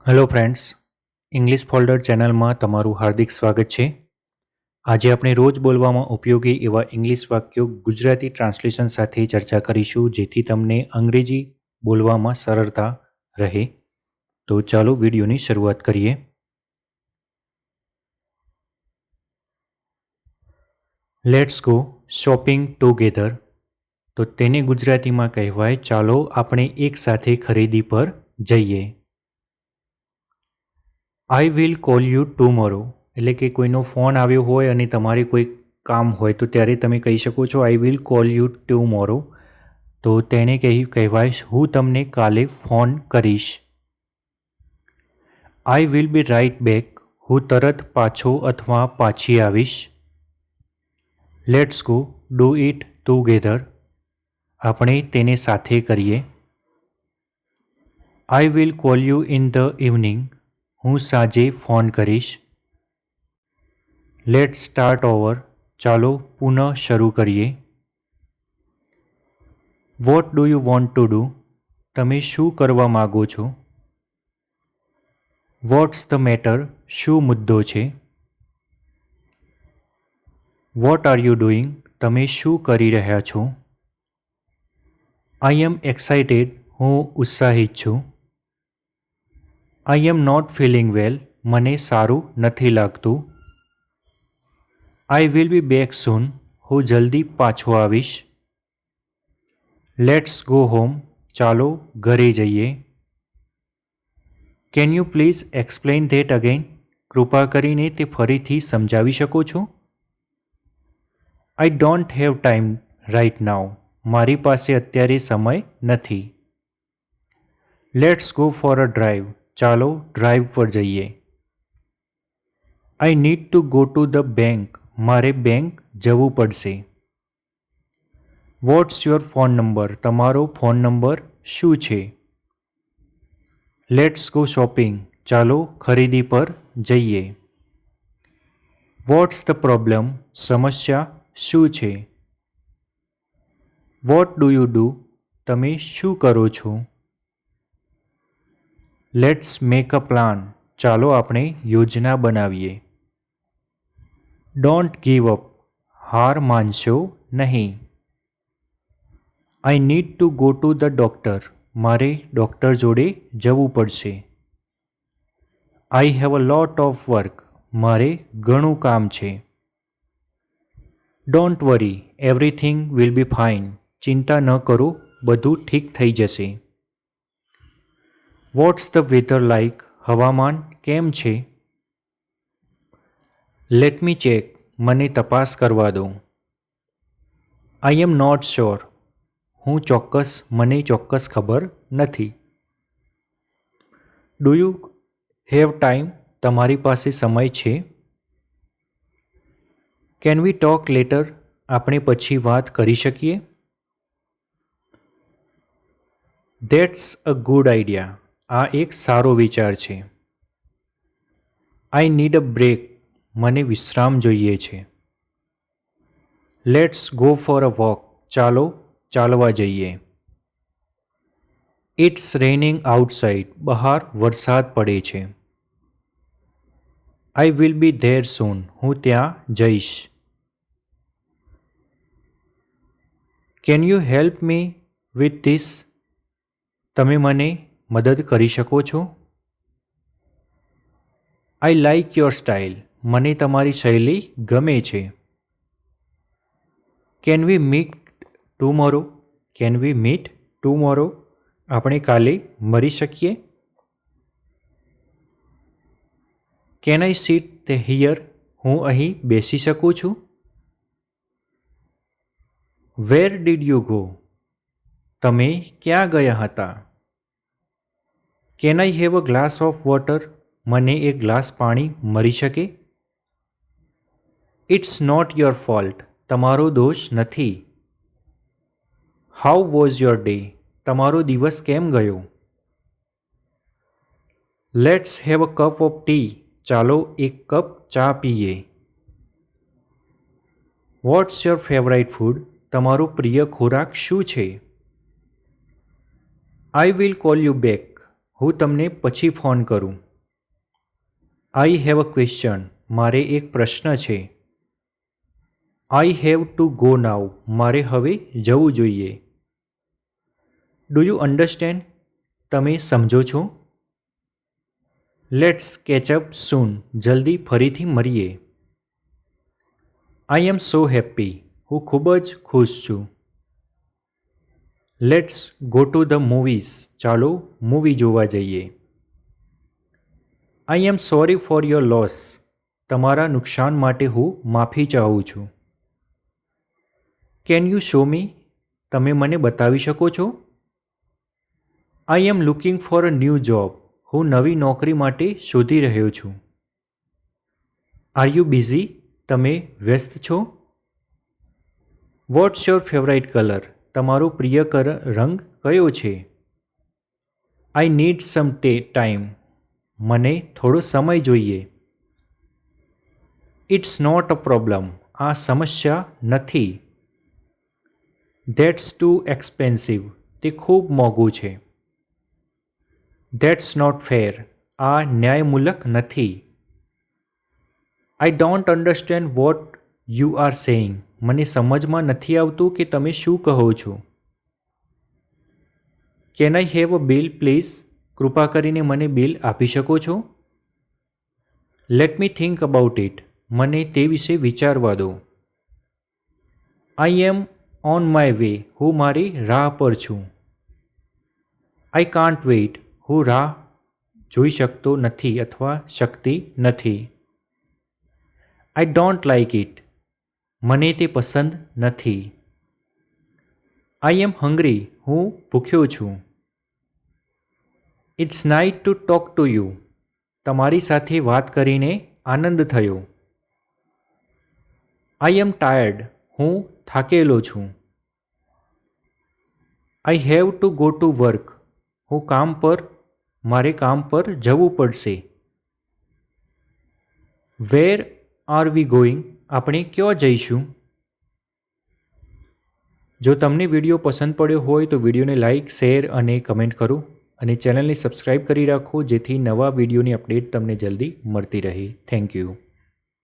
Hello friends, English folder ચેનલમાં તમારું હાર્દિક સ્વાગત છે. આજે આપણે રોજ બોલવામાં ઉપયોગી એવા ઇંગ્લિશ વાક્યો ગુજરાતી ટ્રાન્સલેશન સાથે ચર્ચા કરીશું, જેથી તમને અંગ્રેજી બોલવામાં સરળતા રહે. તો ચાલો વિડીયોની શરૂઆત કરીએ. Let's go shopping together. તો તેને ગુજરાતીમાં કહેવાય ચાલો આપણે એક સાથે ખરીદી પર જઈએ. આઈ વિલ કોલ યુ ટુમોરો, એટલે કે કોઈનો ફોન આવ્યો હોય અને તમારે કોઈ કામ હોય તો ત્યારે તમે કહી શકો છો I will call you tomorrow. તો તેને કહેવાય હું તમને કાલે ફોન કરીશ. I will be right back, હું તરત પાછો અથવા પાછી આવીશ. Let's go do it together, આપણે તેને સાથે કરીએ. I will call you in the evening, હું સાંજે ફોન કરીશ. લેટ્સ સ્ટાર્ટ ઓવર, ચાલો પુનઃ શરૂ કરીએ. What do you want to do, તમે શું કરવા માગો છો. વોટ્સ ધ મેટર, શું મુદ્દો છે. વોટ આર યુ ડુઈંગ, તમે શું કરી રહ્યા છો. આઈ એમ એક્સાઇટેડ, હું ઉત્સાહિત છું. આઈ એમ નોટ ફીલિંગ વેલ, મને સારું નથી લાગતું. આઈ વિલ બી બેક સૂન, હું જલ્દી પાછો આવીશ. લેટ્સ ગો હોમ, ચાલો ઘરે જઈએ. Can you please explain that again, કૃપા કરીને તે ફરીથી સમજાવી શકો છો. I don't have time right now, મારી પાસે અત્યારે સમય નથી. Let's go for a drive, ચાલો ડ્રાઈવ પર જઈએ. I need to go to the bank, મારે બેંક જવું પડશે. વોટ્સ યોર ફોન નંબર, તમારો ફોન નંબર શું છે. લેટ્સ ગો શોપિંગ, ચાલો ખરીદી પર જઈએ. વોટ્સ ધ પ્રોબ્લેમ, સમસ્યા શું છે. વોટ ડુ યુ ડુ, તમે શું કરો છો. લેટ્સ મેક અ પ્લાન, ચાલો આપણે યોજના બનાવીએ. ડોન્ટ ગીવ અપ, હાર માનશો નહીં. આઈ need to go to the doctor, મારે ડૉક્ટર જોડે જવું પડશે. આઈ have a lot of work, મારે ઘણું કામ છે. Don't worry, everything will be fine, ચિંતા ન કરો, બધું ઠીક થઈ જશે. વોટ્સ ધ વેધર લાઇક, હવામાન કેમ છે. લેટ મી ચેક, મને તપાસ કરવા દો. આઈ એમ નોટ શ્યોર, મને ચોક્કસ ખબર નથી. ડુ યુ હેવ ટાઈમ, તમારી પાસે સમય છે. કેન વી ટોક લેટર, આપણે પછી વાત કરી શકીએ. ધેટ્સ અ ગુડ આઈડિયા, આ એક સારો વિચાર છે. આઈ નીડ અ બ્રેક, મને વિશ્રામ જોઈએ છે. Let's go for a walk, ચાલો ચાલવા જઈએ. ઇટ્સ રેનિંગ આઉટસાઇડ, બહાર વરસાદ પડે છે. આઈ વિલ બી ધેર સૂન, હું ત્યાં જઈશ. Can you help me with this, તમે મને મદદ કરી શકો છો. આઈ લાઇક યોર સ્ટાઇલ, મને તમારી શૈલી ગમે છે. કેન વી મીટ ટુમોરો, આપણે કાલે મળી શકીએ. કેન આઈ સીટ હિયર, હું અહીં બેસી શકું છું. વેર ડીડ યુ ગો, તમે ક્યાં ગયા હતા. Can I have a glass of water, મને એક ગ્લાસ પાણી મળી શકે. ઇટ્સ નોટ યોર ફોલ્ટ, તમારો દોષ નથી. હાઉ વોઝ યોર ડે, તમારો દિવસ કેમ ગયો. Let's have a cup of T, ચાલો એક કપ ચા પીએ. વોટ્સ યોર ફેવરાઇટ ફૂડ, તમારો પ્રિય ખોરાક શું છે. આઈ વિલ કોલ યુ બેક, હું તમને પછી ફોન કરું. આઈ હેવ અ ક્વેશ્ચન. મારે એક પ્રશ્ન છે. આઈ હેવ ટુ ગો નાઉ. મારે હવે જવું જોઈએ. Do you understand? તમે સમજો છો? લેટ્સ કેચ અપ સૂન. જલ્દી ફરીથી મળીએ. આઈ એમ સો હેપી. હું ખૂબ જ ખુશ છું. Let's go to the movies. ચાલો મૂવી જોવા જઈએ. I am sorry for your loss. તમારા નુકસાન માટે હું માફી ચાહું છું. Can you show me? તમે મને બતાવી શકો છો? I am looking for a new job. હું નવી નોકરી માટે શોધી રહ્યો છું. Are you busy? તમે વ્યસ્ત છો? What's your favourite colour? તમારો પ્રિય રંગ કયો છે? I need some time. મને થોડો સમય જોઈએ. It's not a problem. આ સમસ્યા નથી. That's too expensive. તે ખૂબ મોંઘું છે. That's not fair. આ ન્યાયમૂલક નથી. I don't understand what you are saying. મને સમજમાં નથી આવતું કે તમે શું કહો છો. Can I have a bill please? કૃપા કરીને મને બિલ આપી શકો છો? Let me think about it. મને તે વિશે વિચારવા દો. I am on my way. હું મારી રાહ પર છું. આઈ કાન્ટ વેઇટ. હું રાહ જોઈ શકતો નથી અથવા શકતી નથી. I don't like it. મને તે પસંદ નથી. I am hungry. હું ભૂખ્યો છું. It's nice to talk to you. તમારી સાથે વાત કરીને આનંદ થયો. I am tired. હું થાકેલો છું. I have to go to work. મારે કામ પર જવું પડશે. Where are we going? આપણે ક્યાં જઈશું? જો તમને વિડીયો પસંદ પડ્યો હોય તો વિડીયોને લાઇક, શેર અને કમેન્ટ કરો અને ચેનલને સબસ્ક્રાઈબ કરી રાખો જેથી નવા વિડીયોની અપડેટ તમને જલ્દી મળતી રહે. Thank you.